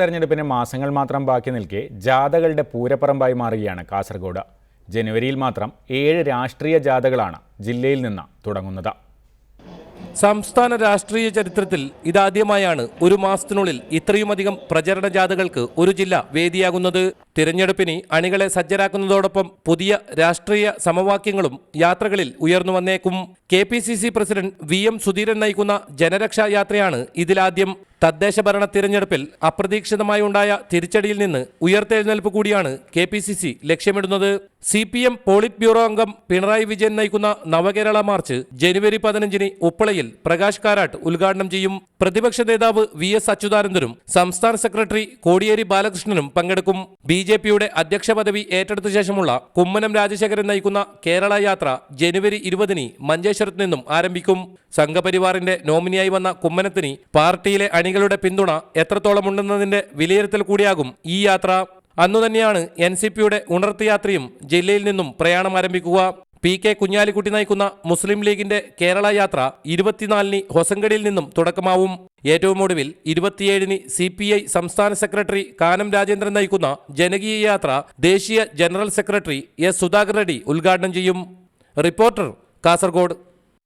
തെരഞ്ഞെടുപ്പിന് മാസങ്ങൾ മാത്രം ബാക്കി നിൽക്കെ ജാഥകളുടെ പൂരപ്പറമ്പായി മാറുകയാണ് കാസർഗോഡ്. ജനുവരിയിൽ മാത്രം 7 രാഷ്ട്രീയ ജാഥകളാണ് ജില്ലയിൽ നിന്ന് തുടങ്ങുന്നത്. സംസ്ഥാന രാഷ്ട്രീയ ചരിത്രത്തിൽ ഇതാദ്യമായാണ് ഒരു മാസത്തിനുള്ളിൽ ഇത്രയുമധികം പ്രചരണ ജാഥകൾക്ക് ഒരു ജില്ല വേദിയാകുന്നത്. തിരഞ്ഞെടുപ്പിന് അണികളെ സജ്ജരാക്കുന്നതോടൊപ്പം പുതിയ രാഷ്ട്രീയ സമവാക്യങ്ങളും യാത്രകളിൽ ഉയർന്നു വന്നേക്കും. KPCC പ്രസിഡന്റ് VM സുധീരൻ നയിക്കുന്ന ജനരക്ഷാ യാത്രയാണ് ഇതിലാദ്യം. തദ്ദേശ ഭരണ തിരഞ്ഞെടുപ്പിൽ അപ്രതീക്ഷിതമായി ഉണ്ടായ തിരിച്ചടിയിൽ നിന്ന് ഉയർത്തെഴുന്നേൽപ്പ് കൂടിയാണ് KPCC ലക്ഷ്യമിടുന്നത്. CPM പോളിറ്റ് ബ്യൂറോ അംഗം പിണറായി വിജയൻ നയിക്കുന്ന നവകേരള മാർച്ച് ജനുവരി 15-ന് ഉപ്പളയിൽ പ്രകാശ് കാരാട്ട് ഉദ്ഘാടനം ചെയ്യും. പ്രതിപക്ഷ നേതാവ് VS അച്യുതാനന്ദനും സംസ്ഥാന സെക്രട്ടറി കോടിയേരി ബാലകൃഷ്ണനും പങ്കെടുക്കും. BJPയുടെ അധ്യക്ഷ പദവി ഏറ്റെടുത്ത ശേഷമുള്ള കുമ്മനം രാജശേഖരൻ നയിക്കുന്ന കേരള യാത്ര ജനുവരി 20-ന് മഞ്ചേശ്വരത്ത് നിന്നും ആരംഭിക്കും. സംഘപരിവാറിന്റെ നോമിനിയായി വന്ന കുമ്മനത്തിന് പാർട്ടിയിലെ അണികളുടെ പിന്തുണ എത്രത്തോളം ഉണ്ടെന്നതിന്റെ വിലയിരുത്തൽ കൂടിയാകും ഈ യാത്ര. അന്നുതന്നെയാണ് NCPയുടെ ഉണർത്ത് യാത്രയും ജില്ലയിൽ നിന്നും പ്രയാണം ആരംഭിക്കുക. PK കുഞ്ഞാലിക്കുട്ടി നയിക്കുന്ന മുസ്ലിം ലീഗിന്റെ കേരള യാത്ര 24-ന് ഹൊസങ്കടിയിൽ നിന്നും തുടക്കമാവും. ഏറ്റവും ഒടുവിൽ 27-ന് CPI സംസ്ഥാന സെക്രട്ടറി കാനം രാജേന്ദ്രൻ നയിക്കുന്ന ജനകീയ യാത്ര ദേശീയ general secretary S Sudhakar Reddy ഉദ്ഘാടനം ചെയ്യും. റിപ്പോർട്ടർ, കാസർഗോഡ്.